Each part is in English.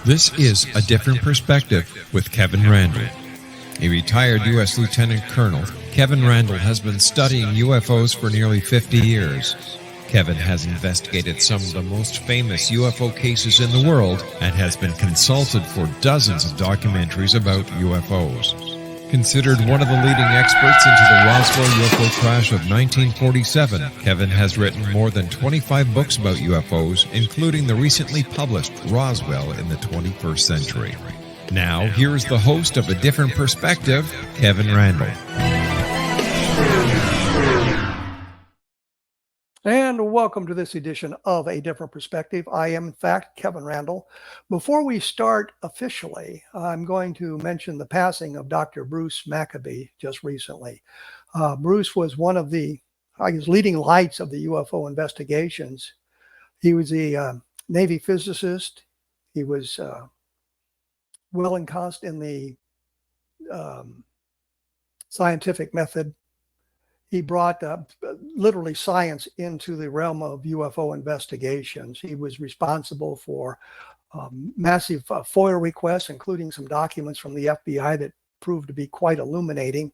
This is A Different Perspective with Kevin Randle. A retired U.S. Lieutenant Colonel, Kevin Randle has been studying UFOs for nearly 50 years. Kevin has investigated some of the most famous UFO cases in the world and has been consulted for dozens of documentaries about UFOs. Considered one of the leading experts into the Roswell UFO crash of 1947, Kevin has written more than 25 books about UFOs, including the recently published Roswell in the 21st Century. Now, here is the host of A Different Perspective, Kevin Randle. And welcome to this edition of A Different Perspective. I am, in fact, Kevin Randle. Before we start officially, I'm going to mention the passing of Dr. Bruce Maccabee just recently. Bruce was one of the, leading lights of the UFO investigations. He was a Navy physicist. He was well encompassed in the scientific method. He brought literally science into the realm of UFO investigations. He was responsible for massive FOIA requests, including some documents from the FBI that proved to be quite illuminating.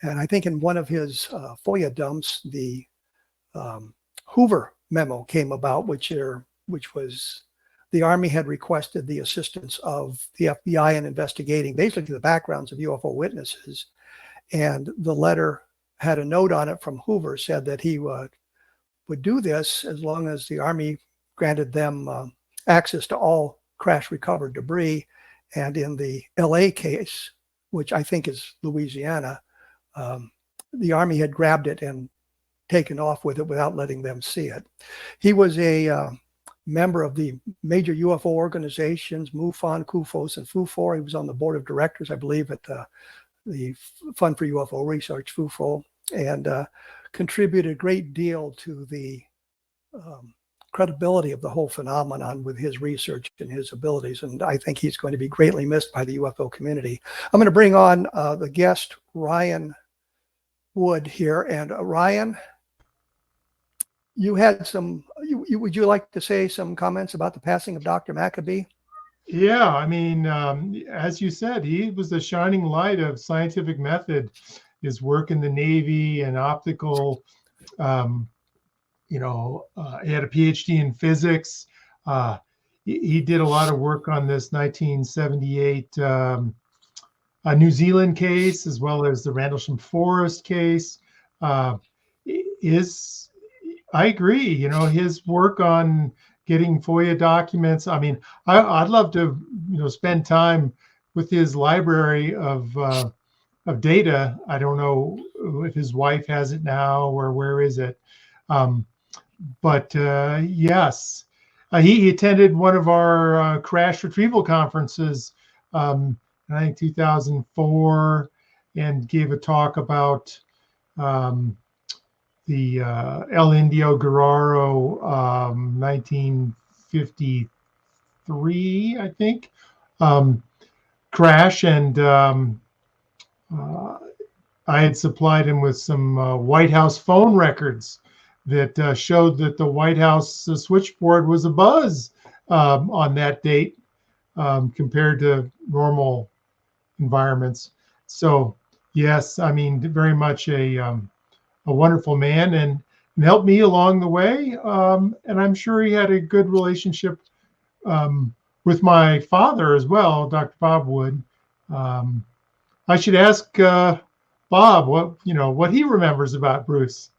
And I think in one of his FOIA dumps, the Hoover memo came about, which was the Army had requested the assistance of the FBI in investigating basically the backgrounds of UFO witnesses. And the letter had a note on it from Hoover, said that he would do this as long as the Army granted them access to all crash recovered debris. And in the LA case, which I think is Louisiana, the Army had grabbed it and taken off with it without letting them see it. He was a member of the major UFO organizations, MUFON, CUFOS, and FUFOR. He was on the board of directors, I believe, at the Fund for UFO Research, FUFO, and contributed a great deal to the credibility of the whole phenomenon with his research and his abilities. And I think he's going to be greatly missed by the UFO community. I'm going to bring on the guest, Ryan Wood, here. And Ryan, you had some, would you like to say some comments about the passing of Dr. Maccabee? Yeah, I mean, as you said, he was the shining light of scientific method. His work in the Navy and optical, he had a PhD in physics. He did a lot of work on this 1978 New Zealand case, as well as the Rendlesham Forest case. I agree, his work on getting FOIA documents. I mean, I'd love to, spend time with his library of data. I don't know if his wife has it now or where is it. But yes, he attended one of our crash retrieval conferences, I think 2004, and gave a talk about the El Indio Guerrero 1953, I think, crash. And I had supplied him with some White House phone records that showed that the White House switchboard was abuzz on that date compared to normal environments. So yes, I mean, very much a wonderful man and helped me along the way. And I'm sure he had a good relationship with my father as well, Dr. Bob Wood. I should ask Bob what he remembers about Bruce.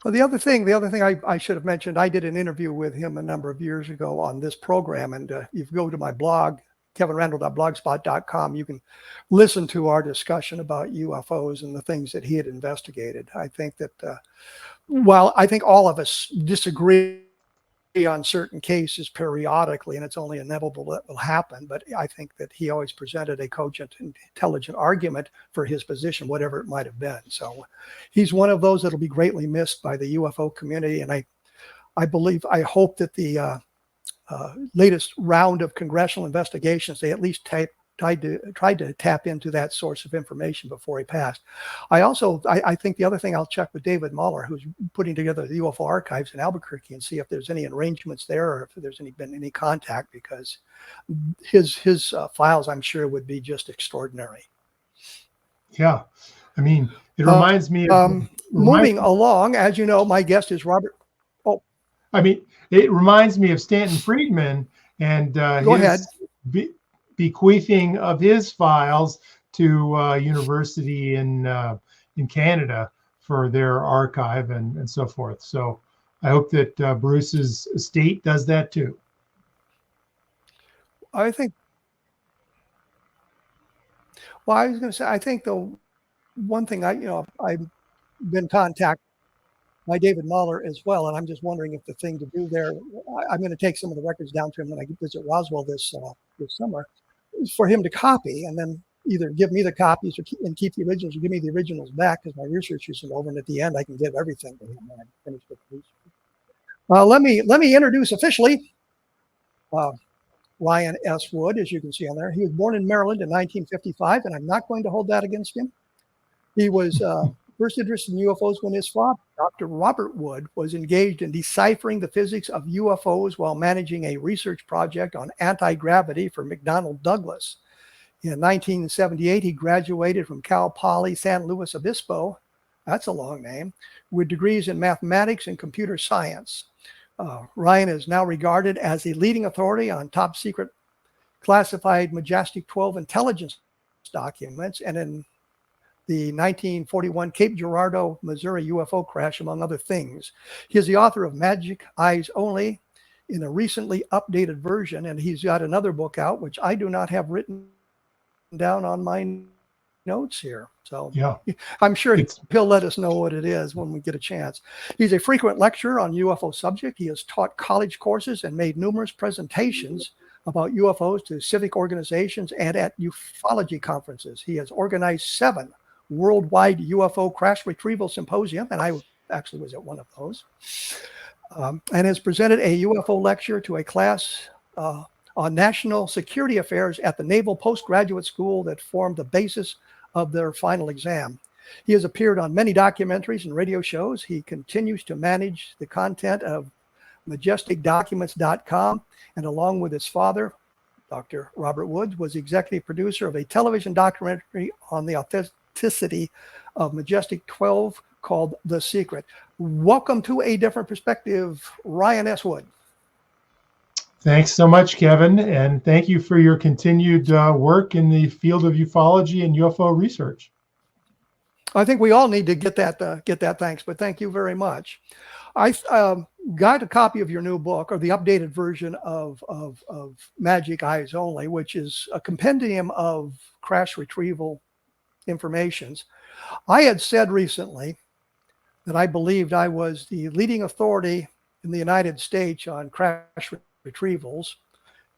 Well, the other thing I should have mentioned, I did an interview with him a number of years ago on this program, and if you go to my blog, kevinrandle.blogspot.com, you can listen to our discussion about UFOs and the things that he had investigated. I think that while I think all of us disagree on certain cases periodically, and it's only inevitable that will happen, but I think that he always presented a cogent and intelligent argument for his position, whatever it might have been. So he's one of those that'll be greatly missed by the UFO community. And I hope that the latest round of congressional investigations, they at least tried to tap into that source of information before he passed. I think the other thing, I'll check with David Muller, who's putting together the UFO archives in Albuquerque, and see if there's any arrangements there, or if there's been any contact, because his files, I'm sure, would be just extraordinary. Yeah, I mean, it reminds me of moving along. As you know, my guest is Robert. Oh, I mean, it reminds me of Stanton Friedman and go ahead. Bequeathing of his files to university in Canada for their archive and so forth. So I hope that Bruce's estate does that too. I think. Well, I was going to say, I think the one thing I've been contacted by David Muller as well, and I'm just wondering if the thing to do there, I'm going to take some of the records down to him when I visit Roswell this summer, is for him to copy, and then either give me the copies and keep the originals, or give me the originals back, because my research isn't over, and at the end I can give everything to him when I finish with the research. Let me introduce officially Ryan S. Wood. As you can see on there, he was born in Maryland in 1955, and I'm not going to hold that against him. He was first interested in UFOs when his father, Dr. Robert Wood, was engaged in deciphering the physics of UFOs while managing a research project on anti-gravity for McDonnell Douglas. In 1978, he graduated from Cal Poly San Luis Obispo, that's a long name, with degrees in mathematics and computer science. Ryan is now regarded as a leading authority on top secret classified Majestic 12 intelligence documents, and in the 1941 Cape Girardeau, Missouri UFO crash, among other things. He is the author of Majic Eyes Only in a recently updated version, and he's got another book out, which I do not have written down on my notes here. So yeah, I'm sure he'll let us know what it is when we get a chance. He's a frequent lecturer on UFO subject. He has taught college courses and made numerous presentations about UFOs to civic organizations and at ufology conferences. He has organized 7 worldwide UFO crash retrieval symposia, and I actually was at one of those, and has presented a UFO lecture to a class on national security affairs at the Naval Postgraduate School that formed the basis of their final exam. He has appeared on many documentaries and radio shows. He continues to manage the content of majesticdocuments.com, and along with his father, Dr. Robert Woods, was executive producer of a television documentary on the authenticity of Majestic 12 called The Secret. Welcome to A Different Perspective, Ryan S. Wood. Thanks so much, Kevin, and thank you for your continued work in the field of ufology and UFO research. I think we all need to get that thanks, but thank you very much. I got a copy of your new book, or the updated version of Majic Eyes Only, which is a compendium of crash retrieval informations. I had said recently that I believed I was the leading authority in the United States on crash retrievals,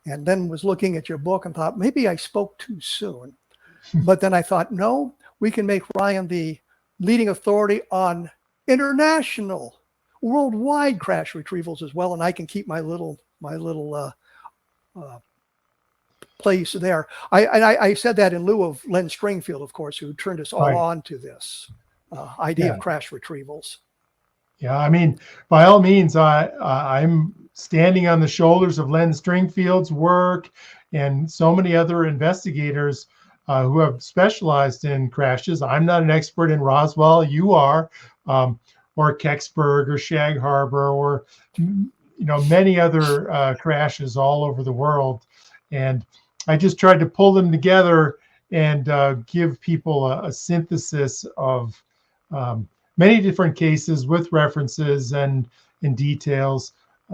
and then was looking at your book and thought maybe I spoke too soon. But then I thought, no, we can make Ryan the leading authority on international, worldwide crash retrievals as well, and I can keep my little place there. I said that in lieu of Len Stringfield, of course, who turned us all on to this idea of crash retrievals. Yeah, I mean, by all means, I'm standing on the shoulders of Len Stringfield's work and so many other investigators who have specialized in crashes. I'm not an expert in Roswell. You are, or Kecksburg, or Shag Harbor, or many other crashes all over the world. And I just tried to pull them together and give people a synthesis of many different cases with references and details.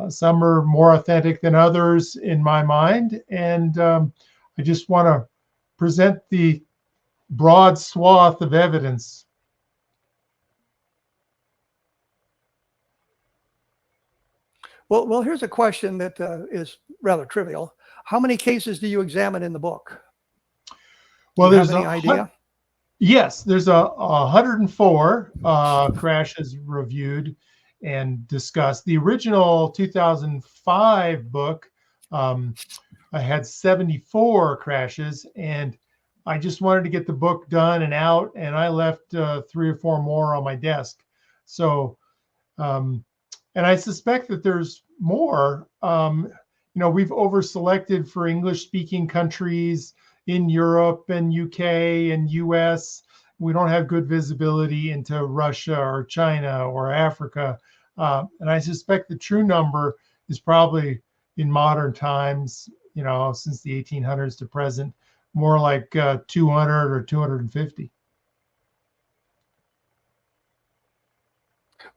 Some are more authentic than others in my mind. And I just want to present the broad swath of evidence. Well, here's a question that is rather trivial. How many cases do you examine in the book? Well, there's any idea? Yes, there's 104 crashes reviewed and discussed. The original 2005 book I had 74 crashes, and I just wanted to get the book done and out, and I left 3 or 4 more on my desk. So, and I suspect that there's more. We've over-selected for English-speaking countries in Europe and UK and US. We don't have good visibility into Russia or China or Africa. And I suspect the true number is probably in modern times, since the 1800s to present, more like 200 or 250.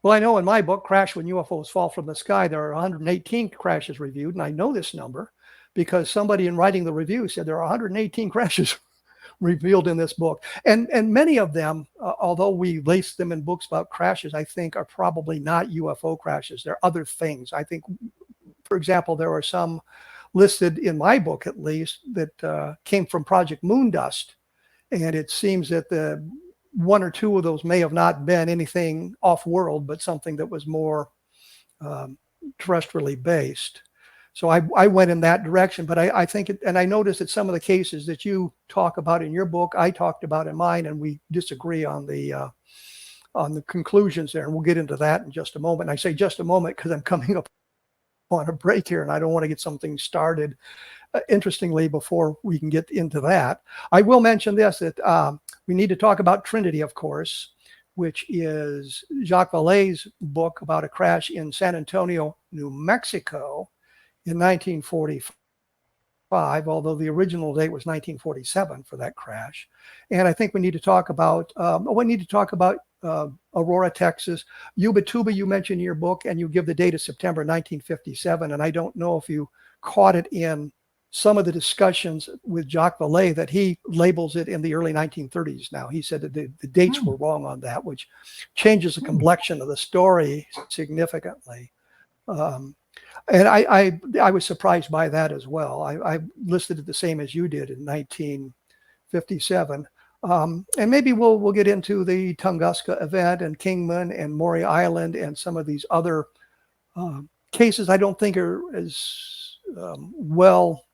Well, I know in my book, Crash When UFOs Fall from the Sky, there are 118 crashes reviewed. And I know this number because somebody in writing the review said there are 118 crashes revealed in this book. And many of them, although we lace them in books about crashes, I think are probably not UFO crashes. They're other things. I think, for example, there are some listed in my book, at least, that came from Project Moondust. And it seems that the 1 or 2 of those may have not been anything off-world, but something that was more terrestrially based. So I went in that direction, but I think, and I noticed that some of the cases that you talk about in your book, I talked about in mine, and we disagree on the conclusions there. And we'll get into that in just a moment. And I say just a moment because I'm coming up on a break here, and I don't want to get something started interestingly before we can get into that. I will mention this, that we need to talk about Trinity, of course, which is Jacques Vallée's book about a crash in San Antonio, New Mexico in 1945, although the original date was 1947 for that crash. And I think we need to talk about, Aurora, Texas. Ubatuba, you mentioned in your book, and you give the date of September 1957. And I don't know if you caught it in some of the discussions with Jacques Vallée that he labels it in the early 1930s now. He said that the dates were wrong on that, which changes the complexion of the story significantly. And I was surprised by that as well. I listed it the same as you did in 1957. And maybe we'll get into the Tunguska event and Kingman and Maury Island and some of these other cases I don't think are as well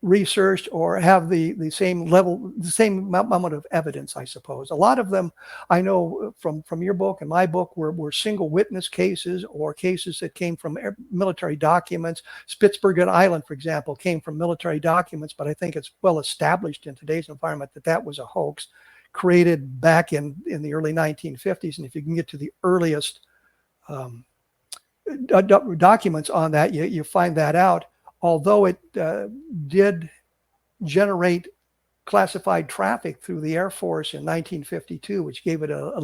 researched or have the same level, the same amount of evidence, I suppose. A lot of them I know from your book and my book were single witness cases or cases that came from military documents. Spitsbergen Island, for example, came from military documents, but I think it's well established in today's environment that was a hoax created back in the early 1950s. And if you can get to the earliest documents on that, you find that out. Although it did generate classified traffic through the Air Force in 1952, which gave it a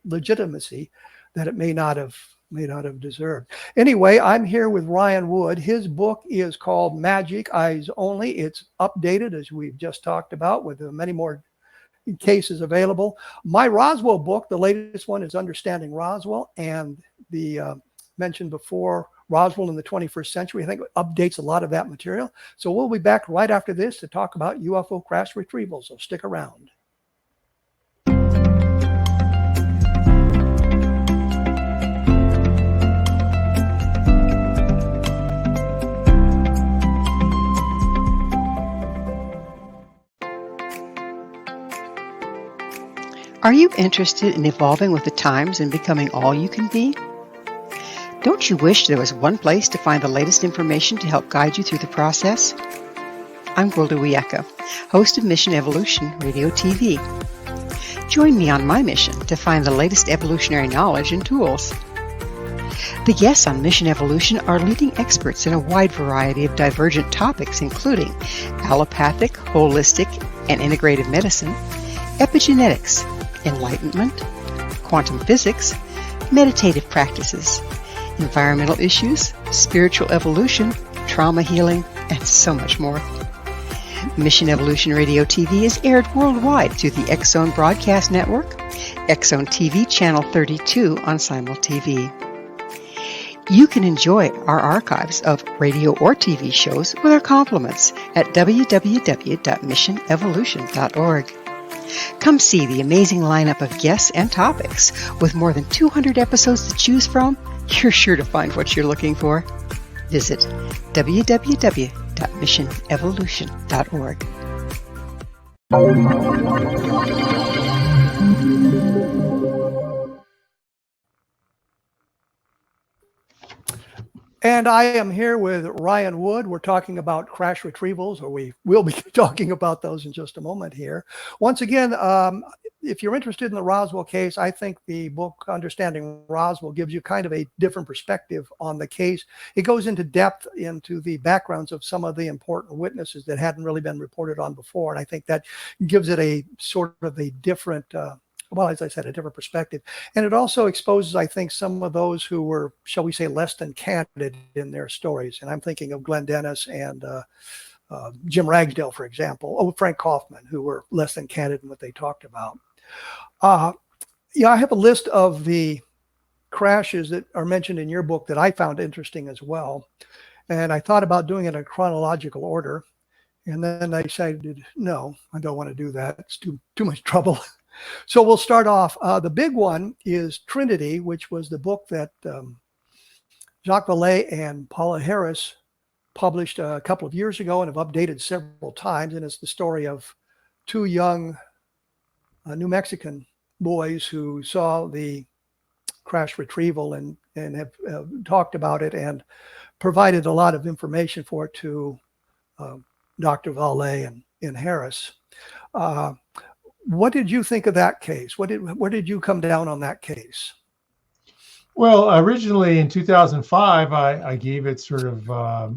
legitimacy that it may not have deserved. Anyway, I'm here with Ryan Wood. His book is called Majic Eyes Only. It's updated, as we've just talked about, with many more cases available. My Roswell book, the latest one, is Understanding Roswell, and the mentioned before, Roswell in the 21st Century, I think it updates a lot of that material. So we'll be back right after this to talk about UFO crash retrieval. So stick around. Are you interested in evolving with the times and becoming all you can be? Don't you wish there was one place to find the latest information to help guide you through the process? I'm Gwilda Wiyaka, host of Mission Evolution Radio TV. Join me on my mission to find the latest evolutionary knowledge and tools. The guests on Mission Evolution are leading experts in a wide variety of divergent topics, including allopathic, holistic, and integrative medicine, epigenetics, enlightenment, quantum physics, meditative practices, environmental issues, spiritual evolution, trauma healing, and so much more. Mission Evolution Radio TV is aired worldwide through the X-Zone Broadcast Network, X-Zone TV Channel 32 on Simul TV. You can enjoy our archives of radio or TV shows with our compliments at www.missionevolution.org. Come see the amazing lineup of guests and topics. With more than 200 episodes to choose from, you're sure to find what you're looking for. Visit www.missionevolution.org. www.missionevolution.org. And I am here with Ryan Wood. We're talking about crash retrievals, or we will be talking about those in just a moment here. Once again, if you're interested in the Roswell case, I think the book Understanding Roswell gives you kind of a different perspective on the case. It goes into depth into the backgrounds of some of the important witnesses that hadn't really been reported on before. And I think that gives it a sort of a different well, as I said, a different perspective. And it also exposes, I think, some of those who were, shall we say, less than candid in their stories. And I'm thinking of Glenn Dennis and Jim Ragsdale, for example, Frank Kaufman, who were less than candid in what they talked about. Yeah, I have a list of the crashes that are mentioned in your book that I found interesting as well. And I thought about doing it in chronological order. And then I decided, no, I don't want to do that. It's too much trouble. So we'll start off. The big one is Trinity, which was the book that Jacques Vallée and Paula Harris published a couple of years ago and have updated several times. And it's the story of two young New Mexican boys who saw the crash retrieval and have talked about it and provided a lot of information for it to Dr. Vallée and Harris. What did you think of that case? Where did you come down on that case? Well, originally in 2005, I gave it sort of a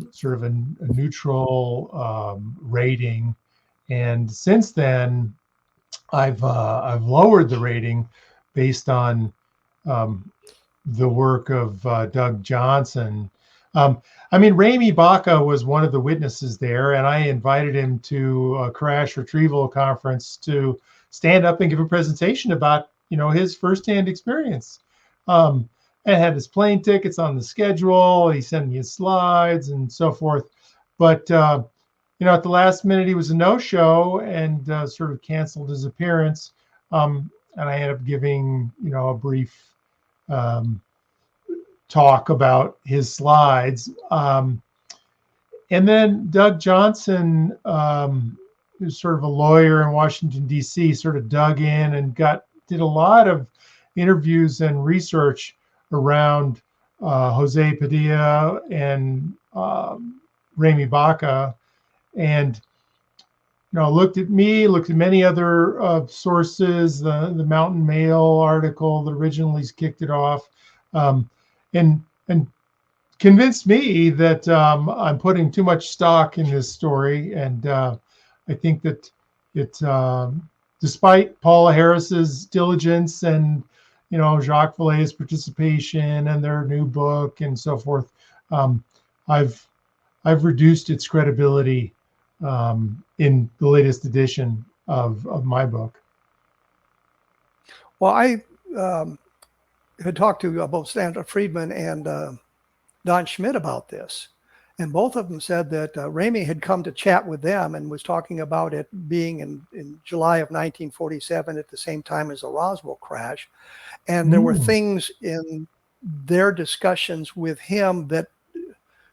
neutral rating, and since then, I've lowered the rating based on the work of Doug Johnson. Ramey Baca was one of the witnesses there, and I invited him to a crash retrieval conference to stand up and give a presentation about, his firsthand experience. And had his plane tickets on the schedule. He sent me his slides and so forth. But, at the last minute, he was a no-show and sort of canceled his appearance. And I ended up giving, a brief talk about his slides. And then Doug Johnson, who's sort of a lawyer in Washington, D.C., sort of dug in and did a lot of interviews and research around Jose Padilla and Ramey Baca, and looked at me, looked at many other sources, the Mountain Mail article that originally kicked it off, and convinced me that I'm putting too much stock in this story, and I think that it, despite Paula Harris's diligence and Jacques Vallée's participation and their new book and so forth, I've reduced its credibility in the latest edition of my book. Well, I had talked to both Sandra Friedman and Don Schmidt about this. And both of them said that Ramey had come to chat with them and was talking about it being in July of 1947 at the same time as the Roswell crash. And there were things in their discussions with him that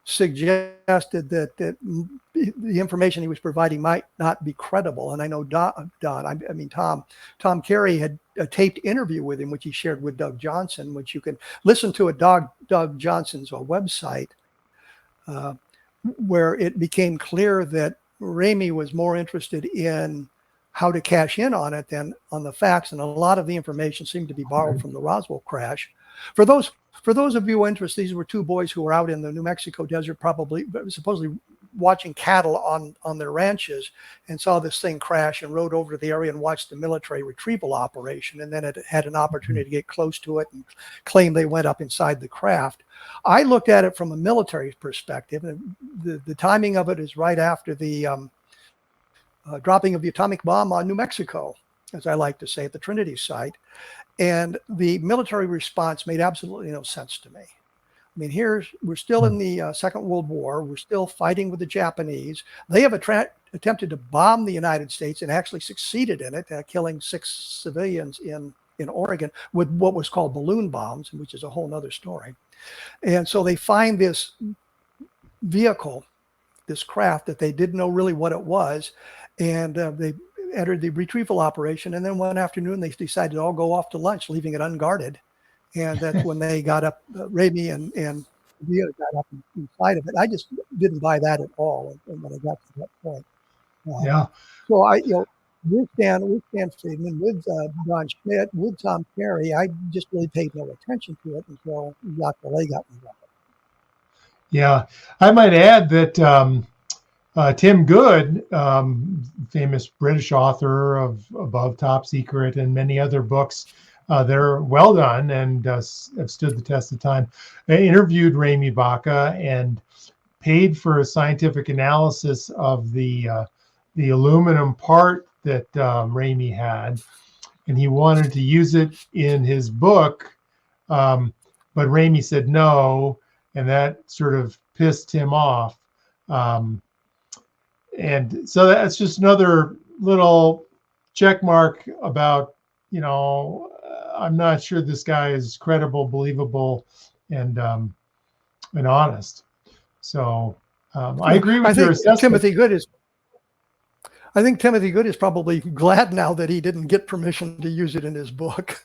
suggested that the information he was providing might not be credible. And I know Tom Carey had a taped interview with him, which he shared with Doug Johnson, which you can listen to at Doug Johnson's website. Where it became clear that Ramey was more interested in how to cash in on it than on the facts, and a lot of the information seemed to be borrowed from the Roswell crash. For those of you interested, these were two boys who were out in the New Mexico desert, supposedly watching cattle on their ranches, and saw this thing crash and rode over to the area and watched the military retrieval operation, and then it had an opportunity to get close to it and claim they went up inside the craft. I looked at it from a military perspective, and the timing of it is right after the dropping of the atomic bomb on New Mexico, as I like to say, at the Trinity site. And the military response made absolutely no sense to me. I mean, we're still in the Second World War. We're still fighting with the Japanese. They have attempted to bomb the United States and actually succeeded in it, killing 6 civilians in Oregon with what was called balloon bombs, which is a whole nother story. And so they find this vehicle this craft that they didn't know really what it was, and they entered the retrieval operation. And then one afternoon they decided to all go off to lunch, leaving it unguarded. And that's when they got up, Ramey and Via got up inside of it. I just didn't buy that at all when I got to that point. Yeah. So with Stan Friedman, with John Schmidt, with Tom Carey, I just really paid no attention to it until Jacques Vallée got involved. Yeah, I might add that Tim Good, famous British author of Above Top Secret and many other books, they're well done and have stood the test of time. I interviewed Ramey Baca and paid for a scientific analysis of the aluminum part that Ramey had, and he wanted to use it in his book, but Ramey said no, and that sort of pissed him off. And so that's just another little check mark about, I'm not sure this guy is credible, believable, and honest. So I agree with your assessment. I think Timothy Good is probably glad now that he didn't get permission to use it in his book.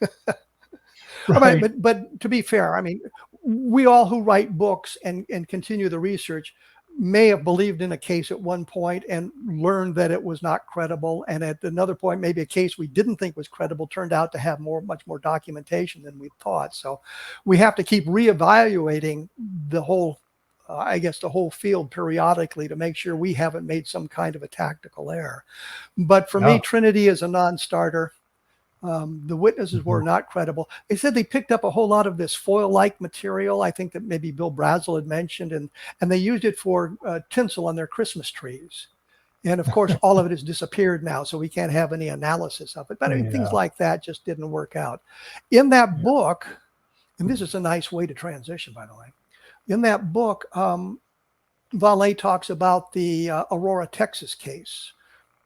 Right. But to be fair, I mean, we all who write books and continue the research may have believed in a case at one point and learned that it was not credible. And at another point, maybe a case we didn't think was credible turned out to have much more documentation than we thought. So we have to keep reevaluating the whole field periodically to make sure we haven't made some kind of a tactical error. But for me, Trinity is a non-starter. The witnesses were not credible. They said they picked up a whole lot of this foil-like material. I think that maybe Bill Brazel had mentioned, and they used it for tinsel on their Christmas trees. And of course, all of it has disappeared now, so we can't have any analysis of it. But I mean, things like that just didn't work out. In that book, and this is a nice way to transition, by the way. In that book, Vallée talks about the Aurora, Texas case.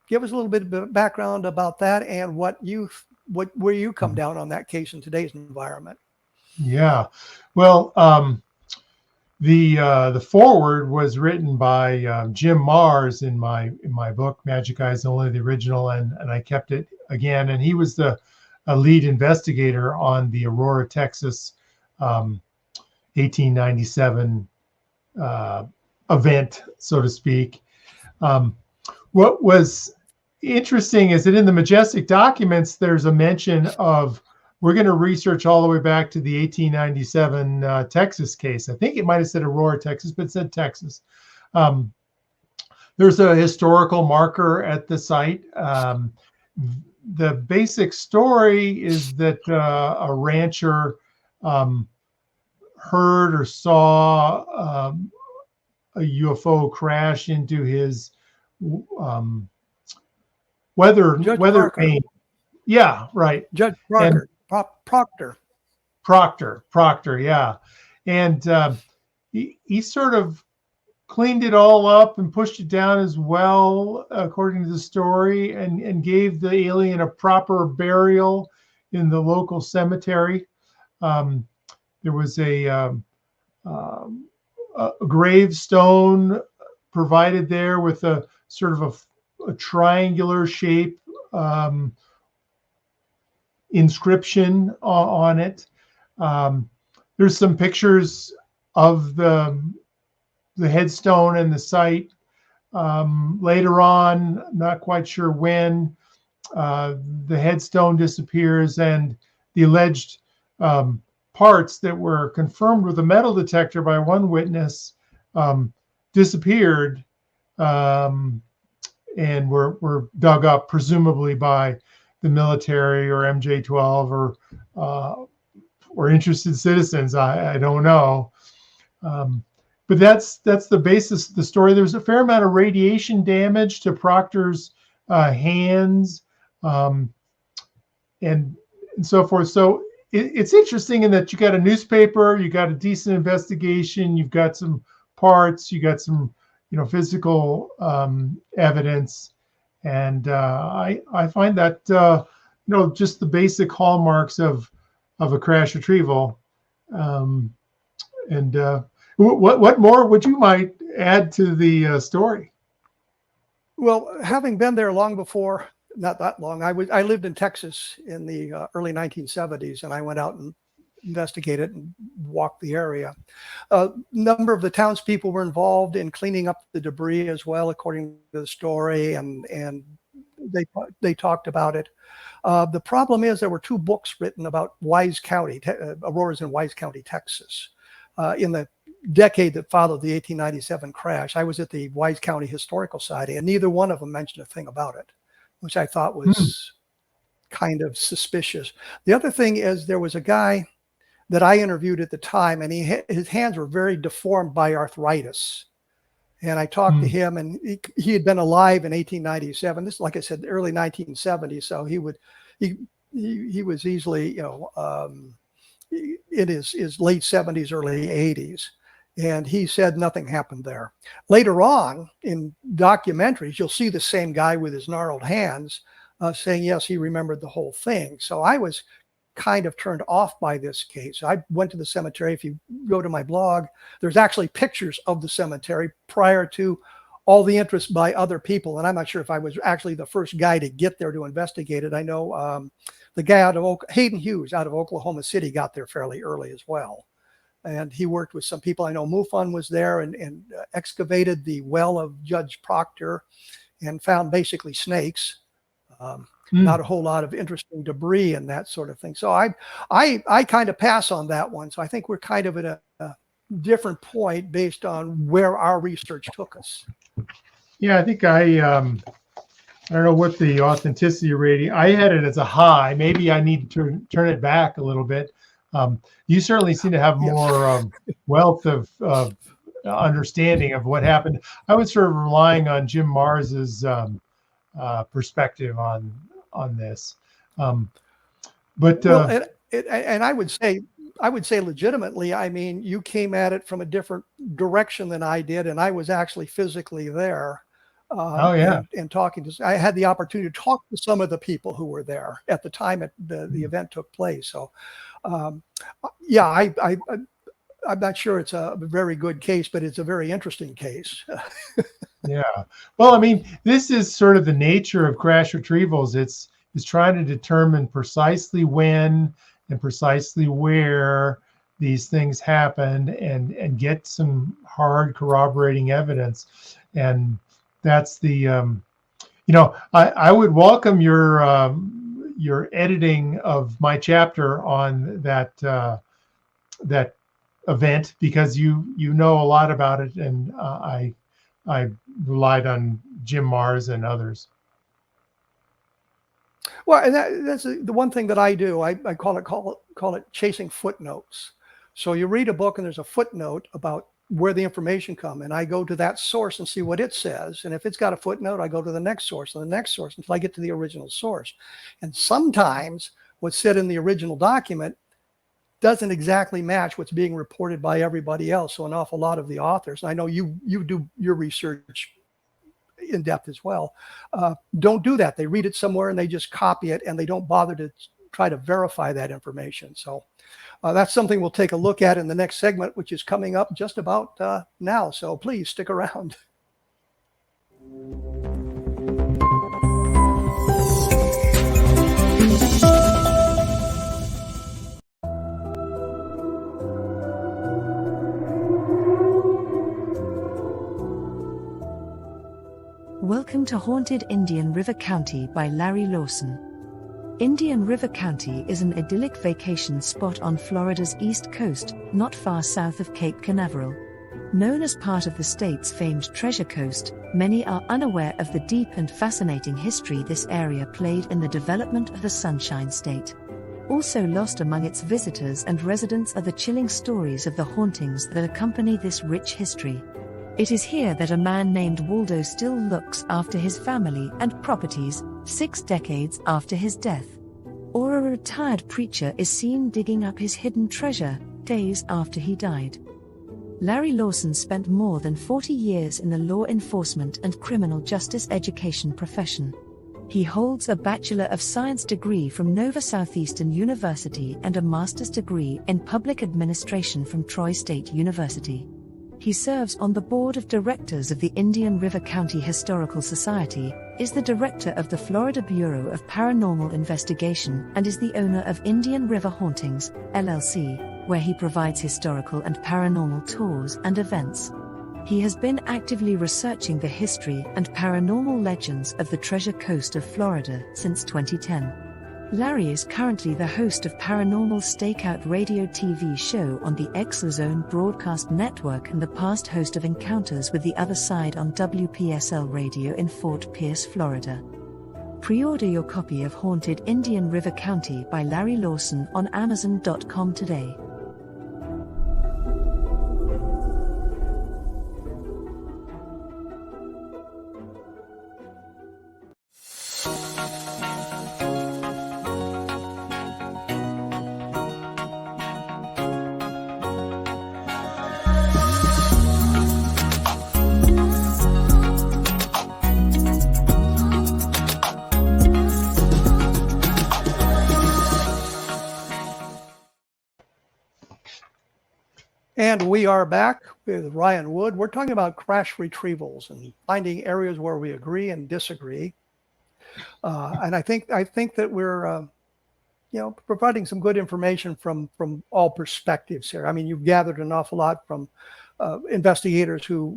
Give us a little bit of background about that and where you come down on that case in today's environment. Yeah, well, the foreword was written by Jim Mars in my book Majic Eyes Only, the original, and I kept it again. And he was a lead investigator on the Aurora, Texas, 1897 event, so to speak. What was interesting is that in the Majestic documents, there's a mention of, we're going to research all the way back to the 1897 Texas case. I think it might have said Aurora, Texas, but it said Texas. There's a historical marker at the site. The basic story is that a rancher heard or saw a UFO crash into his weather vane. Yeah, right. Judge Proctor, yeah. And he sort of cleaned it all up and pushed it down as well, according to the story, and gave the alien a proper burial in the local cemetery. There was a gravestone provided there with a sort of a triangular shape inscription on it. There's some pictures of the headstone and the site. Later on, not quite sure when, the headstone disappears and the alleged parts that were confirmed with a metal detector by one witness disappeared and were dug up, presumably by the military or MJ-12 or interested citizens. I don't know. But that's the basis of the story. There's a fair amount of radiation damage to Proctor's hands and so forth. So it's interesting in that you got a newspaper, you got a decent investigation, you've got some parts, you got some physical evidence, and I find that just the basic hallmarks of a crash retrieval. And it What more would you might add to the story? Well, having been there long before, not that long, I lived in Texas in the early 1970s, and I went out and investigated and walked the area. A number of the townspeople were involved in cleaning up the debris as well, according to the story, and they talked about it. The problem is there were 2 books written about Wise County, auroras in Wise County, Texas, in the decade that followed the 1897 crash. I was at the Wise County Historical Society, and neither one of them mentioned a thing about it, which I thought was kind of suspicious. The other thing is there was a guy that I interviewed at the time, and his hands were very deformed by arthritis. And I talked to him, and he had been alive in 1897. This, like I said, the early 1970s. So he was easily, in his late 70s, early 80s. And he said nothing happened there. Later on in documentaries, you'll see the same guy with his gnarled hands saying, yes, he remembered the whole thing. So I was kind of turned off by this case. I went to the cemetery. If you go to my blog, there's actually pictures of the cemetery prior to all the interest by other people. And I'm not sure if I was actually the first guy to get there to investigate it. I know the guy out of Hayden Hughes out of Oklahoma City got there fairly early as well. And he worked with some people. I know Mufon was there and excavated the well of Judge Proctor and found basically snakes. Not a whole lot of interesting debris and that sort of thing. So I kind of pass on that one. So I think we're kind of at a different point based on where our research took us. Yeah, I think I don't know what the authenticity rating. I had it as a high. Maybe I need to turn it back a little bit. You certainly seem to have more wealth of understanding of what happened. I was sort of relying on Jim Mars's perspective on this, but and I would say legitimately, I mean, you came at it from a different direction than I did, and I was actually physically there. And talking to, I had the opportunity to talk to some of the people who were there at the time the event took place. So, I'm not sure it's a very good case, but it's a very interesting case. Yeah. Well, I mean, this is sort of the nature of crash retrievals. It's trying to determine precisely when and precisely where these things happened and get some hard corroborating evidence. And that's the, I would welcome your editing of my chapter on that event, because you know a lot about it, and I relied on Jim Mars and others. Well, and that's the one thing that I do. I call it chasing footnotes. So you read a book and there's a footnote about where the information come, and I go to that source and see what it says. And if it's got a footnote, I go to the next source and the next source until I get to the original source. And sometimes what's said in the original document doesn't exactly match what's being reported by everybody else. So an awful lot of the authors, and I know you do your research in depth as well, don't do that. They read it somewhere and they just copy it, and they don't bother to try to verify that information. So that's something we'll take a look at in the next segment, which is coming up just about now. So please stick around. Welcome to Haunted Indian River County by Larry Lawson. Indian River County is an idyllic vacation spot on Florida's east coast, not far south of Cape Canaveral. Known as part of the state's famed Treasure Coast, many are unaware of the deep and fascinating history this area played in the development of the Sunshine State. Also lost among its visitors and residents are the chilling stories of the hauntings that accompany this rich history. It is here that a man named Waldo still looks after his family and properties 6 decades after his death. Or a retired preacher is seen digging up his hidden treasure days after he died. Larry Lawson spent more than 40 years in the law enforcement and criminal justice education profession. He holds a Bachelor of Science degree from Nova Southeastern University and a master's degree in public administration from Troy State University. He serves on the board of directors of the Indian River County Historical Society, is the director of the Florida Bureau of Paranormal Investigation, and is the owner of Indian River Hauntings, LLC, where he provides historical and paranormal tours and events. He has been actively researching the history and paranormal legends of the Treasure Coast of Florida since 2010. Larry is currently the host of Paranormal Stakeout radio TV show on the Exozone Broadcast Network and the past host of Encounters with the Other Side on WPSL Radio in Fort Pierce, Florida. Pre-order your copy of Haunted Indian River County by Larry Lawson on Amazon.com today. And we are back with Ryan Wood. We're talking about crash retrievals and finding areas where we agree and disagree. And I think that we're, providing some good information from all perspectives here. I mean, you've gathered an awful lot from investigators who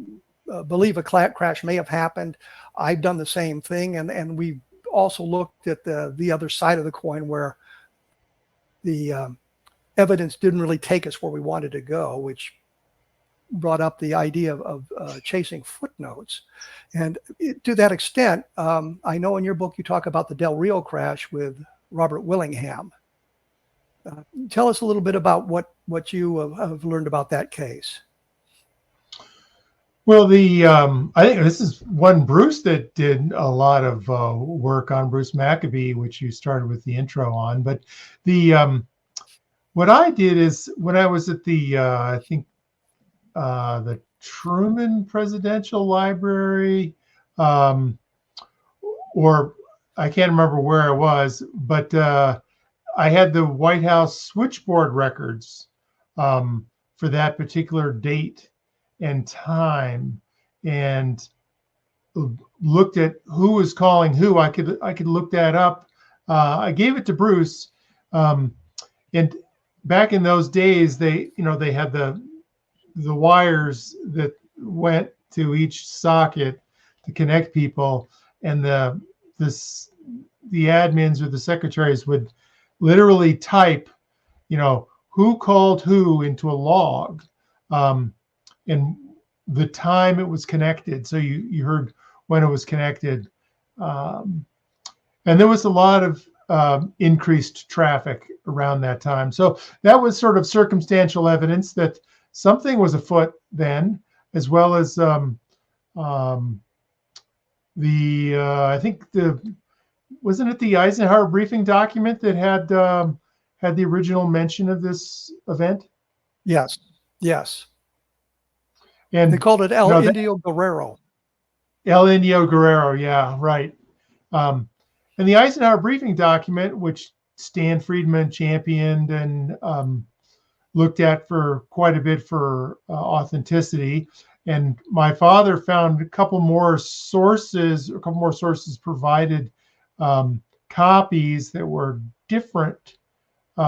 believe a crash may have happened. I've done the same thing, and we also looked at the other side of the coin where the evidence didn't really take us where we wanted to go, which brought up the idea of chasing footnotes. And to that extent, I know in your book you talk about the Del Rio crash with Robert Willingham. Tell us a little bit about what you have learned about that case. Well, I think this is one Bruce that did a lot of work on, Bruce Maccabee, which you started with the intro on. But what I did is when I was at the Truman Presidential Library, or I can't remember where I was, but I had the White House switchboard records for that particular date and time, and looked at who was calling who. I could look that up. I gave it to Bruce, and back in those days, they had the wires that went to each socket to connect people, and the admins or the secretaries would literally type, who called who into a log, and the time it was connected. So you heard when it was connected, and there was a lot of increased traffic around that time. So that was sort of circumstantial evidence that something was afoot then, as well as I think wasn't it the Eisenhower briefing document that had the original mention of this event? Yes. And they called it El Indio Guerrero. El Indio Guerrero, yeah, right. And the Eisenhower briefing document, which Stan Friedman championed and looked at for quite a bit for authenticity. And my father found a couple more sources provided copies that were different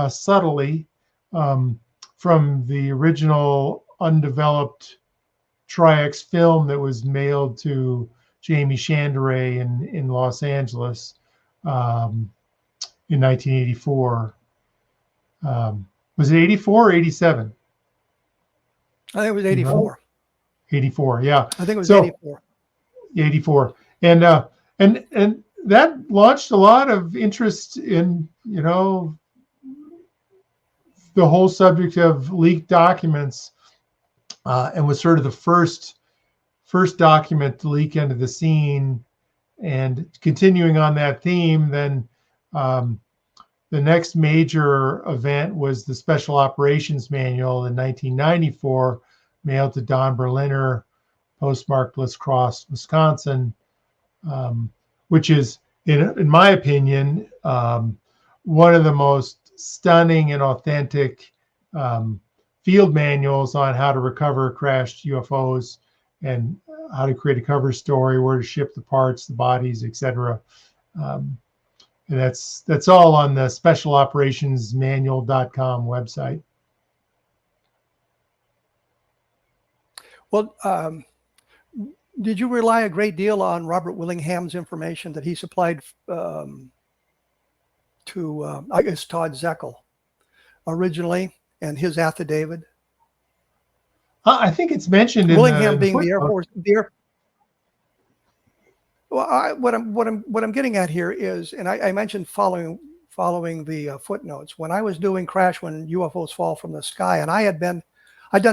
subtly from the original undeveloped Tri-X film that was mailed to Jamie Chandray in Los Angeles in 1984. Was it 84 or 87? I think it was 84. 84, yeah. I think it was 84. 84. And that launched a lot of interest in, the whole subject of leaked documents, and was sort of the first document to leak into the scene. And continuing on that theme, then the next major event was the Special Operations Manual in 1994, mailed to Don Berliner, postmarked Bliss Cross, Wisconsin, which is, in my opinion, one of the most stunning and authentic field manuals on how to recover crashed UFOs and how to create a cover story, where to ship the parts, the bodies, etc. And that's all on the specialoperationsmanual.com website. Well, did you rely a great deal on Robert Willingham's information that he supplied to, I guess, Todd Zeckel originally, and his affidavit? I think it's mentioned in Willingham the being the Air footnote. Force. What I'm getting at here is, and I mentioned following the footnotes, when I was doing Crash When UFOs Fall from the Sky, and I'd done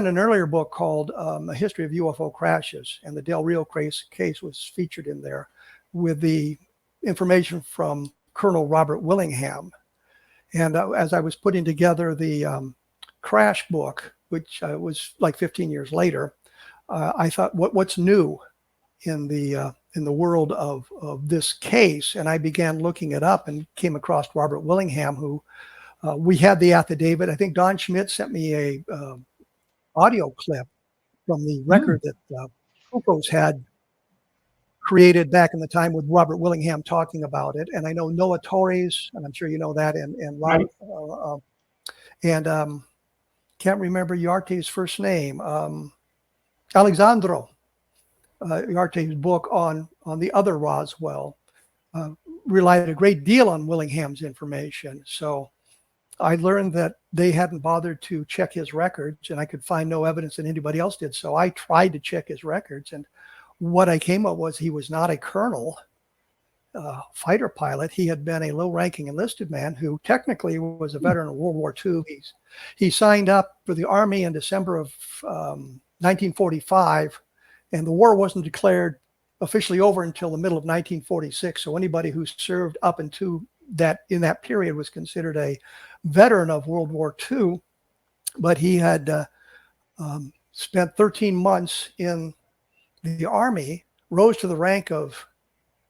an earlier book called A History of UFO Crashes, and the Del Rio case was featured in there with the information from Colonel Robert Willingham. And as I was putting together the Crash book, which was like 15 years later, I thought, what's new in the world of this case? And I began looking it up and came across Robert Willingham, who we had the affidavit. I think Don Schmidt sent me a audio clip from the record that UFOs had created back in the time with Robert Willingham talking about it. And I know Noah Torres, and I'm sure you know that, and Robert, can't remember Yarte's first name, Alexandro Yarte's book on the other Roswell relied a great deal on Willingham's information. So I learned that they hadn't bothered to check his records, and I could find no evidence that anybody else did. So I tried to check his records, and what I came up was he was not a colonel, fighter pilot. He had been a low-ranking enlisted man who technically was a veteran of World War II. He signed up for the Army in December of 1945, and the war wasn't declared officially over until the middle of 1946. So anybody who served up into that in that period was considered a veteran of World War II. But he had spent 13 months in the Army, rose to the rank of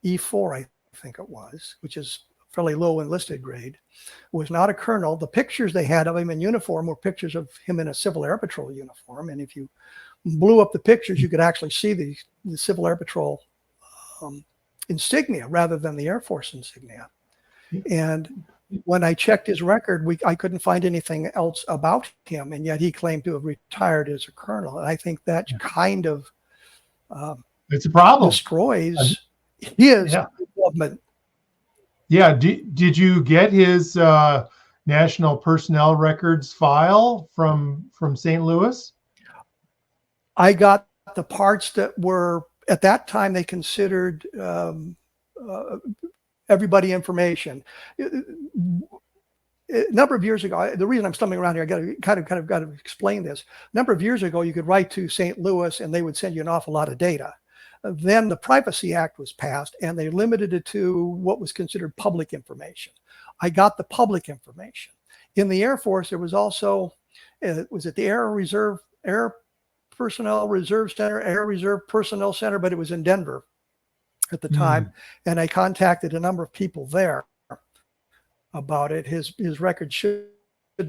E4, I think it was, which is fairly low enlisted grade, was not a colonel. The pictures they had of him in uniform were pictures of him in a Civil Air Patrol uniform. And if you blew up the pictures, you could actually see the Civil Air Patrol insignia rather than the Air Force insignia. And when I checked his record, I couldn't find anything else about him, and yet he claimed to have retired as a colonel. And I think that kind of it's a problem. Destroys his involvement. Yeah. Did you get his National Personnel Records file from St. Louis? I got the parts that were, at that time, they considered everybody information. A number of years ago, the reason I'm stumbling around here, I got to kind of got to explain this. A number of years ago, you could write to St. Louis and they would send you an awful lot of data. Then the Privacy Act was passed and they limited it to what was considered public information. I got the public information. In the Air Force, there was also, was it the Air Personnel Reserve Center, Air Reserve Personnel Center, but it was in Denver at the time. And I contacted a number of people there about it. His record should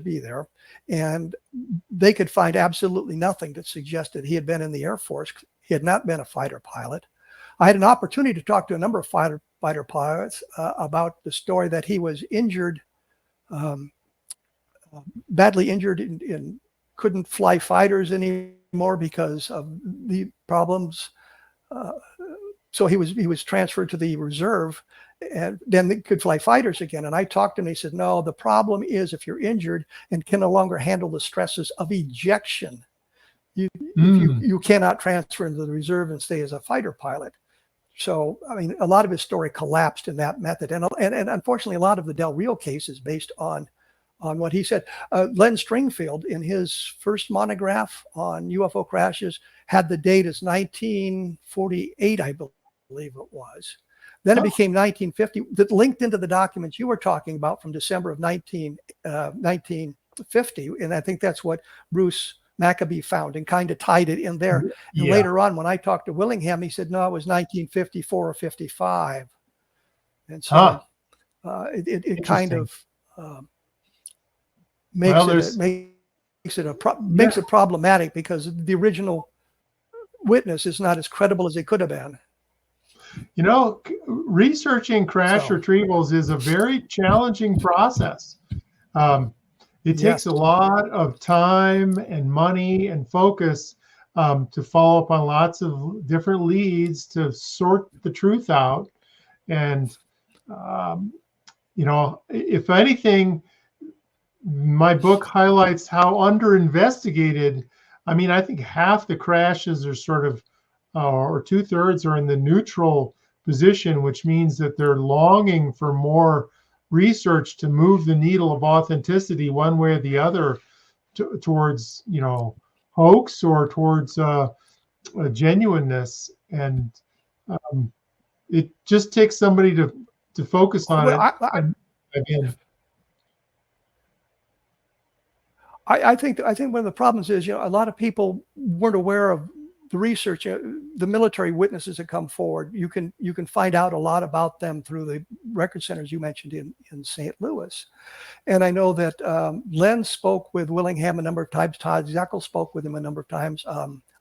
be there. And they could find absolutely nothing that suggested he had been in the Air Force. He had not been a fighter pilot. I had an opportunity to talk to a number of fighter pilots about the story that he was injured, badly injured, and couldn't fly fighters anymore because of the problems. So he was transferred to the reserve, and then they could fly fighters again. And I talked to him, and he said, no, the problem is if you're injured and can no longer handle the stresses of ejection, you cannot transfer into the reserve and stay as a fighter pilot. So, I mean, a lot of his story collapsed in that method. And unfortunately, a lot of the Del Rio case is based on what he said. Len Stringfield, in his first monograph on UFO crashes, had the date as 1948, I believe it was. Then it became 1950, that linked into the documents you were talking about from December of 1950. And I think that's what Bruce Maccabee found and kind of tied it in there. And later on, when I talked to Willingham, he said, no, it was 1954 or 55. And so it kind of makes makes it problematic because the original witness is not as credible as it could have been. You know, researching crash retrievals is a very challenging process. It takes a lot of time and money and focus to follow up on lots of different leads to sort the truth out. And, you know, if anything, my book highlights how under-investigated. I mean, I think half the crashes are sort of, or 2/3 are in the neutral position, which means that they're longing for more research to move the needle of authenticity one way or the other towards, you know, hoax or towards genuineness. And it just takes somebody to focus on it. I think one of the problems is, you know, a lot of people weren't aware of the research, the military witnesses that come forward. You can find out a lot about them through the record centers you mentioned in St. Louis. And I know that Len spoke with Willingham a number of times. Todd Zeckel spoke with him a number of times.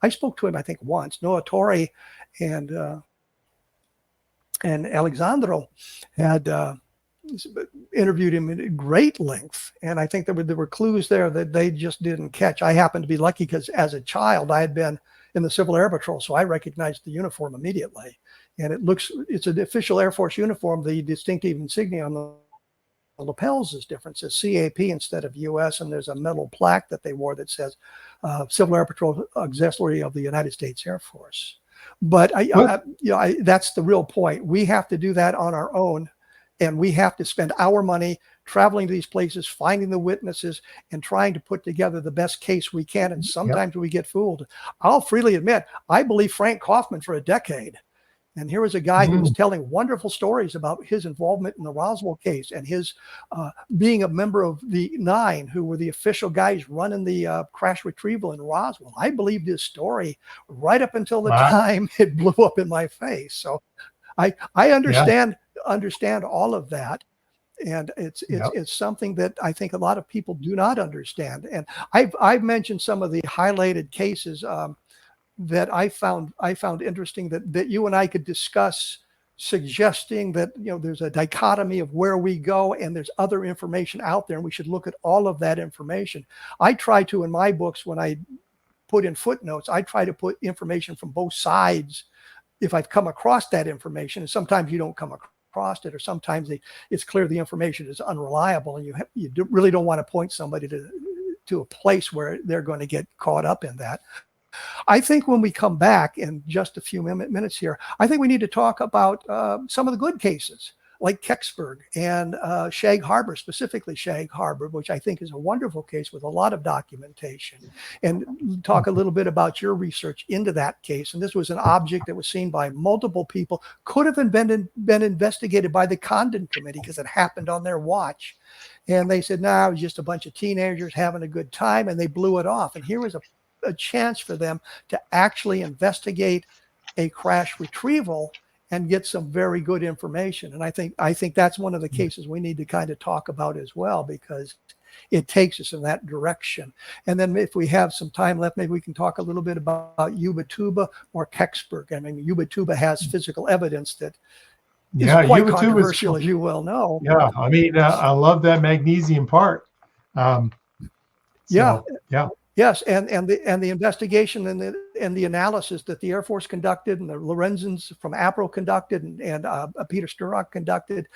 I spoke to him, I think, once. Noah Torrey and Alexandro had interviewed him at great length, and I think there were clues there that they just didn't catch. I happened to be lucky because as a child I had been in the Civil Air Patrol, so I recognized the uniform immediately. And it's an official Air Force uniform. The distinctive insignia on the lapels is different. It says CAP instead of US, and there's a metal plaque that they wore that says Civil Air Patrol Auxiliary of the United States Air Force. But that's the real point. We have to do that on our own. And we have to spend our money traveling to these places, finding the witnesses, and trying to put together the best case we can. And sometimes we get fooled. I'll freely admit, I believed Frank Kaufman for a decade. And here was a guy who was telling wonderful stories about his involvement in the Roswell case and his being a member of the 9, who were the official guys running the crash retrieval in Roswell. I believed his story right up until the time it blew up in my face. So I understand all of that, and it's something that I think a lot of people do not understand. And I've mentioned some of the highlighted cases that I found interesting that you and I could discuss, suggesting that, you know, there's a dichotomy of where we go and there's other information out there, and we should look at all of that information. I try to, in my books, when I put in footnotes, I try to put information from both sides if I've come across that information. And sometimes you don't come across it, or sometimes it's clear the information is unreliable, and you really don't want to point somebody to a place where they're going to get caught up in that. I think when we come back in just a few minutes here, I think we need to talk about some of the good cases, like Kecksburg and Shag Harbor, specifically Shag Harbor, which I think is a wonderful case with a lot of documentation, and talk a little bit about your research into that case. And this was an object that was seen by multiple people, could have been investigated by the Condon Committee because it happened on their watch. And they said, no, it was just a bunch of teenagers having a good time, and they blew it off. And here was a chance for them to actually investigate a crash retrieval and get some very good information. And I think that's one of the cases we need to kind of talk about as well, because it takes us in that direction. And then if we have some time left, maybe we can talk a little bit about Ubatuba or Kecksburg. I mean, Ubatuba has physical evidence that is quite Ubatuba controversial, as you well know. Yeah, I mean, I love that magnesium part. Yes, and the investigation and the analysis that the Air Force conducted, and the Lorenzens from APRO conducted, and Peter Sturrock conducted,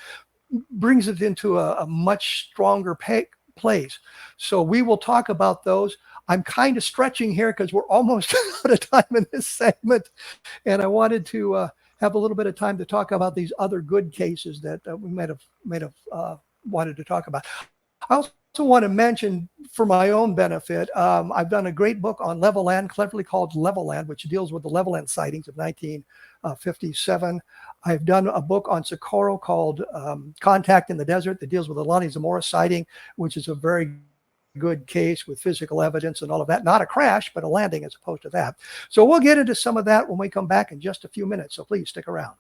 brings it into a much stronger place. So we will talk about those. I'm kind of stretching here because we're almost out of time in this segment, and I wanted to have a little bit of time to talk about these other good cases that we might have wanted to talk about. I also want to mention, for my own benefit, I've done a great book on Levelland, cleverly called Levelland, which deals with the Levelland sightings of 1957. I've done a book on Socorro called Contact in the Desert that deals with the Lonnie Zamora sighting, which is a very good case with physical evidence and all of that. Not a crash, but a landing as opposed to that. So we'll get into some of that when we come back in just a few minutes. So please stick around.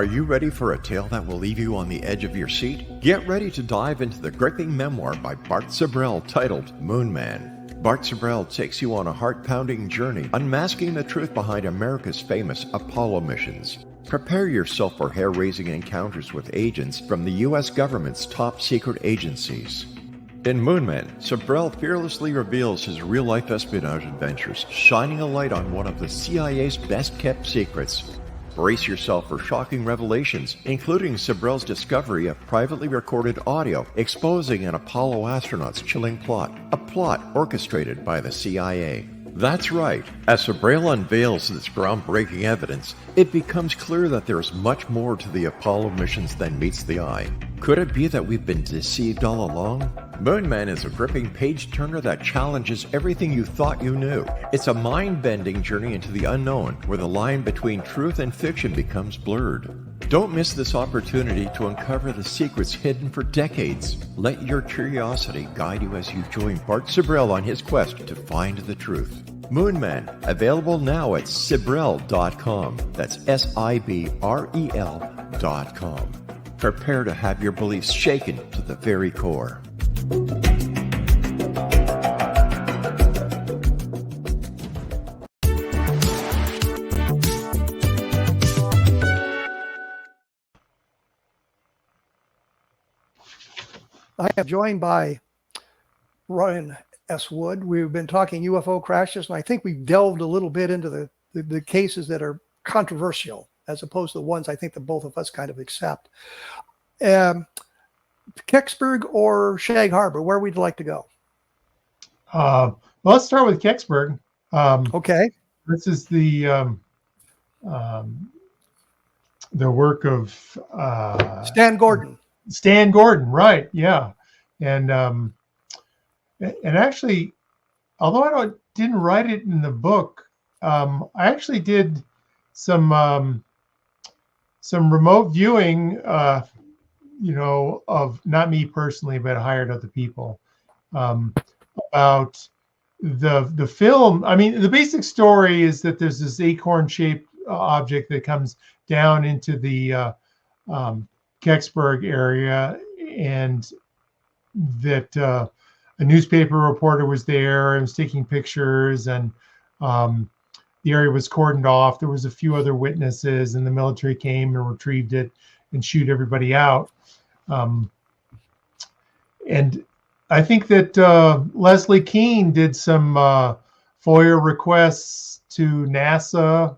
Are you ready for a tale that will leave you on the edge of your seat? Get ready to dive into the gripping memoir by Bart Sibrel titled Moon Man. Bart Sibrel takes you on a heart-pounding journey, unmasking the truth behind America's famous Apollo missions. Prepare yourself for hair-raising encounters with agents from the U.S. government's top-secret agencies. In Moon Man, Sibrel fearlessly reveals his real-life espionage adventures, shining a light on one of the CIA's best-kept secrets. Brace yourself for shocking revelations, including Sibrel's discovery of privately recorded audio exposing an Apollo astronaut's chilling plot, a plot orchestrated by the CIA. That's right. As Sibrel unveils this groundbreaking evidence, it becomes clear that there is much more to the Apollo missions than meets the eye. Could it be that we've been deceived all along? Moon Man is a gripping page-turner that challenges everything you thought you knew. It's a mind-bending journey into the unknown, where the line between truth and fiction becomes blurred. Don't miss this opportunity to uncover the secrets hidden for decades. Let your curiosity guide you as you join Bart Sibrel on his quest to find the truth. Moon Man, available now at Sibrel.com. That's Sibrel.com. Prepare to have your beliefs shaken to the very core. I am joined by Ryan S. Wood. We've been talking UFO crashes, and I think we've delved a little bit into the cases that are controversial, as opposed to the ones I think that both of us kind of accept. Kecksburg or Shag Harbor, where would you like to go? Well, let's start with Kecksburg. Okay. This is the work of Stan Gordon. Stan Gordon, right? Yeah, and actually, although I didn't write it in the book, I actually did some remote viewing, of not me personally, but I hired other people, about the film. I mean, the basic story is that there's this acorn-shaped object that comes down into the Kecksburg area, and that a newspaper reporter was there and was taking pictures, and the area was cordoned off. There was a few other witnesses, and the military came and retrieved it and shoot everybody out. And I think that Leslie Kean did some FOIA requests to NASA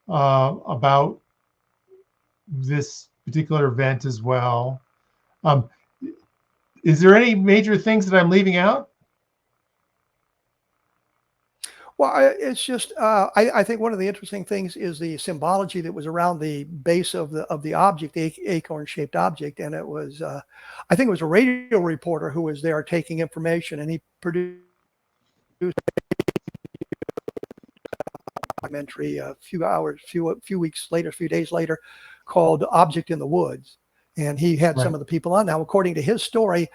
about this particular event as well. Is there any major things that I'm leaving out? Well, it's just I think one of the interesting things is the symbology that was around the base of the object, the acorn-shaped object, and it was I think it was a radio reporter who was there taking information, and he produced a documentary a few days later, called "Object in the Woods." And he had some of the people on. Now, according to his story,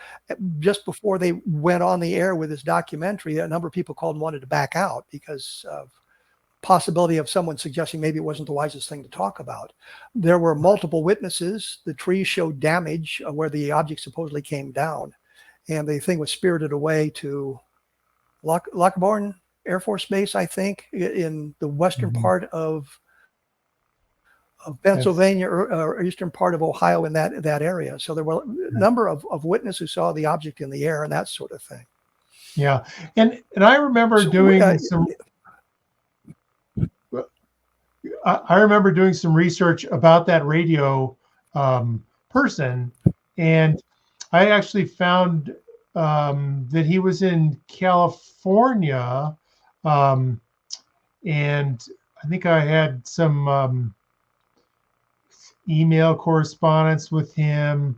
just before they went on the air with this documentary, a number of people called and wanted to back out because of possibility of someone suggesting maybe it wasn't the wisest thing to talk about. There were multiple witnesses. The trees showed damage where the object supposedly came down, and the thing was spirited away to Lockbourne Air Force Base, I think, in the western part of Pennsylvania or eastern part of Ohio, in that area. So there were a number of witnesses who saw the object in the air and that sort of thing. Yeah, and I remember doing some. I remember doing some research about that radio person, and I actually found that he was in California, and I think I had some email correspondence with him,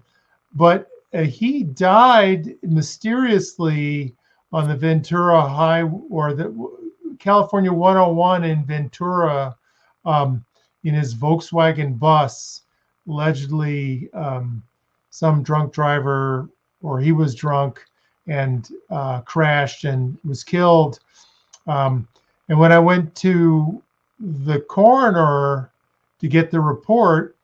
but he died mysteriously on the Ventura High, or the California 101 in Ventura, in his Volkswagen bus. Allegedly, some drunk driver, or he was drunk and crashed and was killed. And when I went to the coroner to get the report,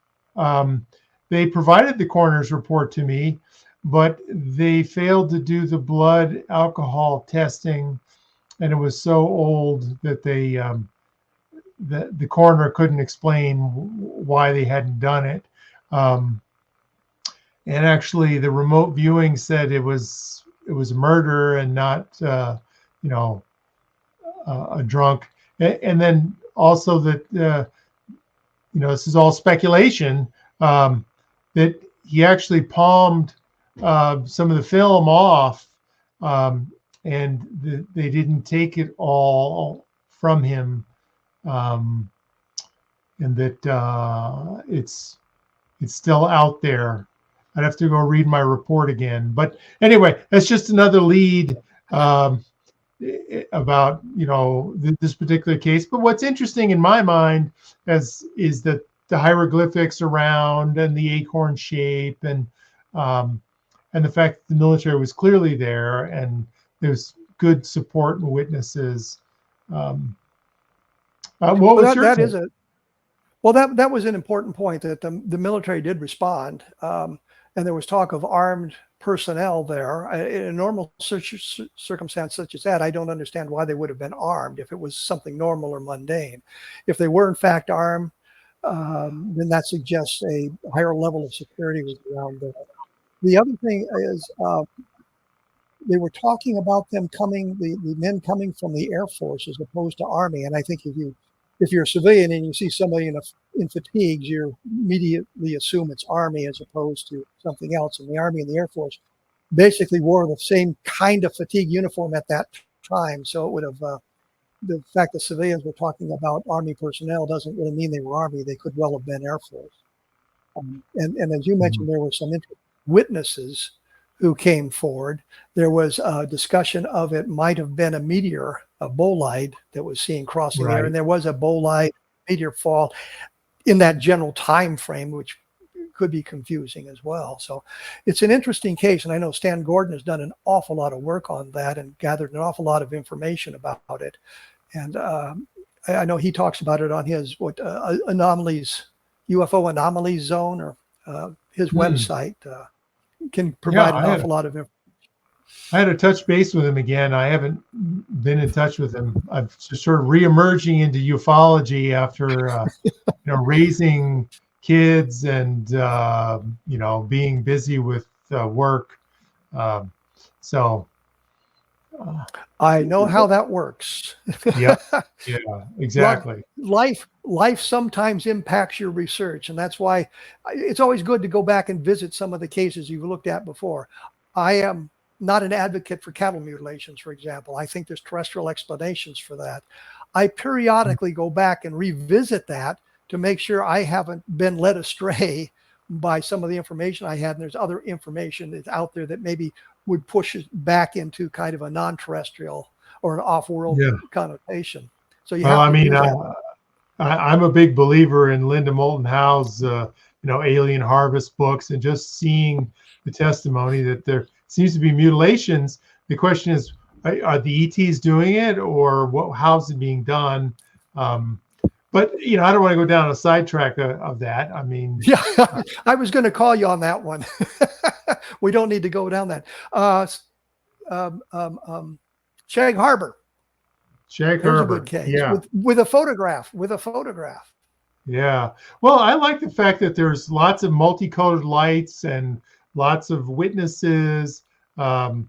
They provided the coroner's report to me, but they failed to do the blood alcohol testing, and it was so old that the coroner couldn't explain why they hadn't done it. And actually, the remote viewing said it was murder and not a drunk. And then also that this is all speculation, that he actually palmed some of the film off, and they didn't take it all from him, and that it's still out there. I'd have to go read my report again. But anyway, that's just another lead about this particular case. But what's interesting in my mind is that the hieroglyphics around and the acorn shape and the fact that the military was clearly there and there's good support and witnesses. What was your take? That was an important point, that the military did respond, and there was talk of armed personnel there. In a normal circumstance such as that, I don't understand why they would have been armed if it was something normal or mundane. If they were in fact armed, then that suggests a higher level of security was around there. The other thing is they were talking about them coming, the men coming from the Air Force as opposed to Army. And I think if you're a civilian and you see somebody in fatigues, you immediately assume it's Army as opposed to something else. And the Army and the Air Force basically wore the same kind of fatigue uniform at that time. So it would have, the fact that civilians were talking about Army personnel doesn't really mean they were Army. They could well have been Air Force. And as you mentioned, there were some witnesses who came forward. There was a discussion of it might have been a meteor, a bolide that was seen crossing there, and there was a bolide meteor fall in that general time frame, which could be confusing as well. So it's an interesting case, and I know Stan Gordon has done an awful lot of work on that and gathered an awful lot of information about it. And I know he talks about it on his anomalies, UFO anomalies zone, or his website. Can provide an awful lot of information. I had to touch base with him again. I haven't been in touch with him. I'm just sort of re-emerging into ufology after raising kids and being busy with work. I know how that works. Yeah, exactly. Life sometimes impacts your research, and that's why it's always good to go back and visit some of the cases you've looked at before. I am not an advocate for cattle mutilations, for example. I think there's terrestrial explanations for that. I periodically go back and revisit that to make sure I haven't been led astray by some of the information I had, and there's other information that's out there that maybe would push it back into kind of a non-terrestrial or an off-world connotation. So I'm a big believer in Linda Moulton Howe's Alien Harvest books, and just seeing the testimony that there seems to be mutilations. The question is, are the ETs doing it, or how's it being done? But I don't want to go down a sidetrack of that. I mean, I was going to call you on that one. We don't need to go down that. Shag Harbor. Shag Harbor. A good case. With a photograph. Yeah. Well, I like the fact that there's lots of multicolored lights and lots of witnesses. I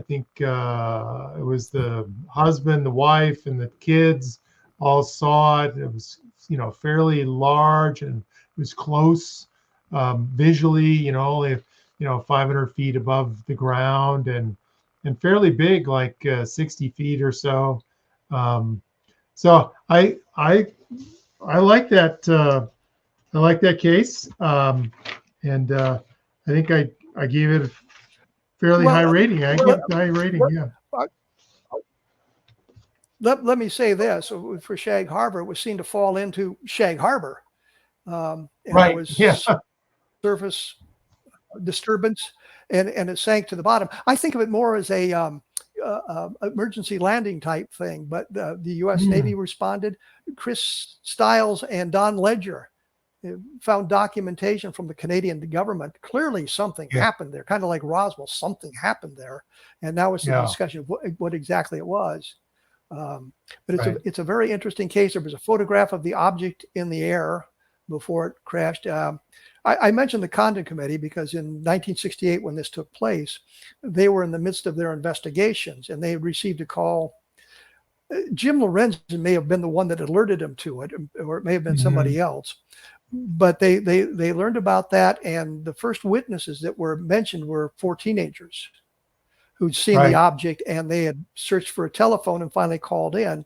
think it was the husband, the wife, and the kids all saw it. It was, fairly large, and it was close visually, only 500 feet above the ground, and fairly big, like 60 feet or so. So I like that. I like that case, and I think I gave it a fairly high rating. I give it a high rating. Let me say this: for Shag Harbor, it was seen to fall into Shag Harbor. And there was surface disturbance, and it sank to the bottom. I think of it more as a emergency landing type thing, but the U.S. Navy responded. Chris Stiles and Don Ledger found documentation from the Canadian government. Clearly something happened there, kind of like Roswell, something happened there. And now it's a discussion of what exactly it was. But it's a very interesting case. There was a photograph of the object in the air before it crashed. I mentioned the Condon Committee because in 1968, when this took place, they were in the midst of their investigations and they received a call. Jim Lorenzen may have been the one that alerted them to it, or it may have been somebody else. But they learned about that, and the first witnesses that were mentioned were 4 teenagers who'd seen the object, and they had searched for a telephone and finally called in.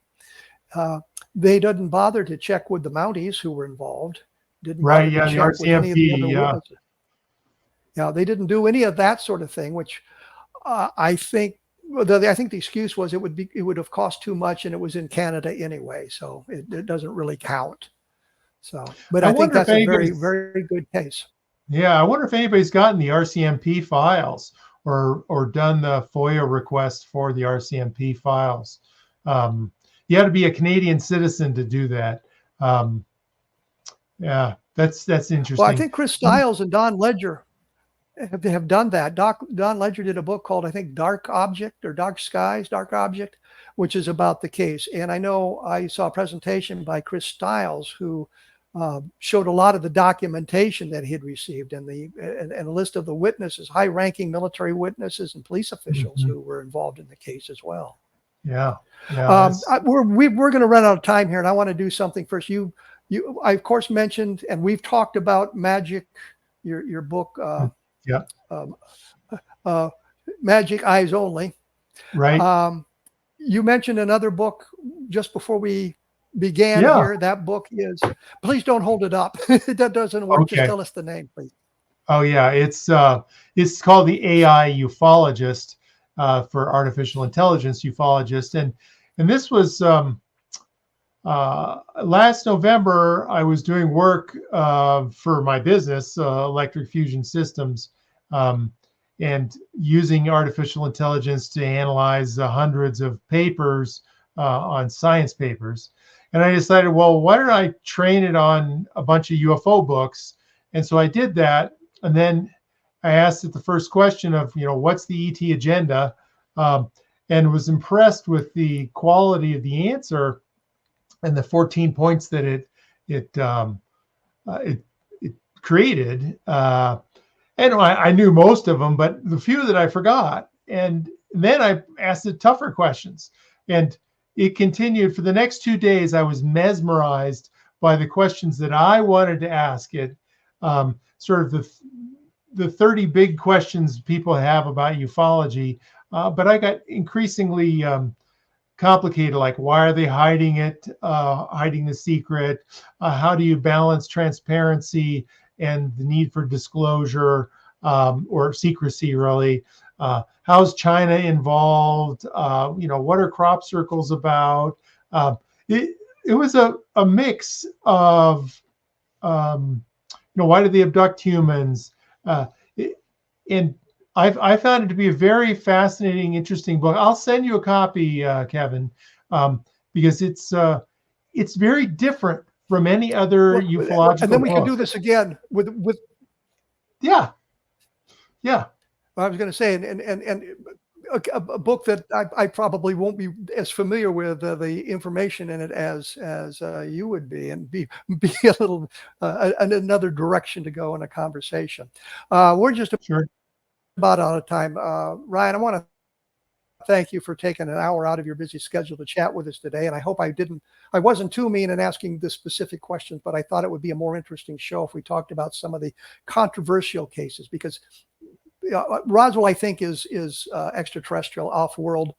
They didn't bother to check with the Mounties who were involved. Didn't bother to check the RCMP, with any of the other witnesses. Yeah, they didn't do any of that sort of thing, which I think the excuse was it would have cost too much, and it was in Canada anyway, so it doesn't really count. So, but I think that's a very, very good case. Yeah, I wonder if anybody's gotten the RCMP files or done the FOIA request for the RCMP files. You had to be a Canadian citizen to do that. Yeah, that's interesting. Well, I think Chris Stiles and Don Ledger have done that. Don Ledger did a book called, I think, Dark Object or Dark Skies, Dark Object, which is about the case. And I know I saw a presentation by Chris Stiles who showed a lot of the documentation that he had received and a list of the witnesses, high-ranking military witnesses and police officials who were involved in the case as well. Yeah. We're going to run out of time here, and I want to do something first. I of course mentioned, and we've talked about Majic, your book, Majic Eyes Only. Right. You mentioned another book just before we began here. That book is, please don't hold it up. That doesn't work. Just tell us the name, please. Oh yeah, it's called the AI Ufologist, for artificial intelligence ufologist, and this was last November. I was doing work for my business, Electric Fusion Systems, and using artificial intelligence to analyze hundreds of papers on science papers. And I decided, well, why don't I train it on a bunch of UFO books? And so I did that. And then I asked it the first question of, what's the ET agenda? And was impressed with the quality of the answer and the 14 points that it created. And I knew most of them, but the few that I forgot. And then I asked it tougher questions. And it continued for the next 2 days. I was mesmerized by the questions that I wanted to ask it, sort of the 30 big questions people have about ufology. But I got increasingly complicated, like why are they hiding it, hiding the secret? How do you balance transparency and the need for disclosure or secrecy, really? How's China involved? What are crop circles about? It was a mix of, why did they abduct humans? And I found it to be a very fascinating, interesting book. I'll send you a copy, Kevin, because it's very different from any other ufological and then we book. can do this again with yeah. I was going to say, and a book that I probably won't be as familiar with the information in it as you would be, and be a little another direction to go in a conversation. We're just about out of time. Ryan, I want to thank you for taking an hour out of your busy schedule to chat with us today. And I hope I wasn't too mean in asking the specific questions, but I thought it would be a more interesting show if we talked about some of the controversial cases, because Roswell, I think, is extraterrestrial, off-world.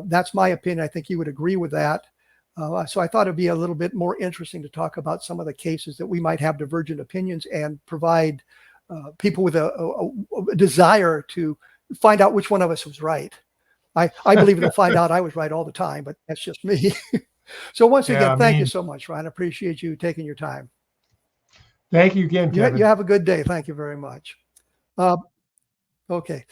That's my opinion. I think you would agree with that. So I thought it'd be a little bit more interesting to talk about some of the cases that we might have divergent opinions and provide people with a desire to find out which one of us was right. I believe they'll find out I was right all the time, but that's just me. So once again, thank you so much, Ryan. I appreciate you taking your time. Thank you again, Kevin. You have a good day. Thank you very much. Okay.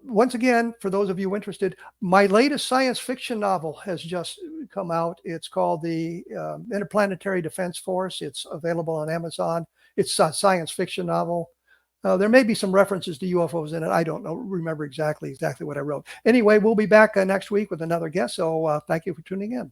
Once again, for those of you interested, my latest science fiction novel has just come out. It's called The Interplanetary Defense Force. It's available on Amazon. It's a science fiction novel. There may be some references to UFOs in it. I don't know, remember exactly what I wrote. Anyway, we'll be back next week with another guest. So thank you for tuning in.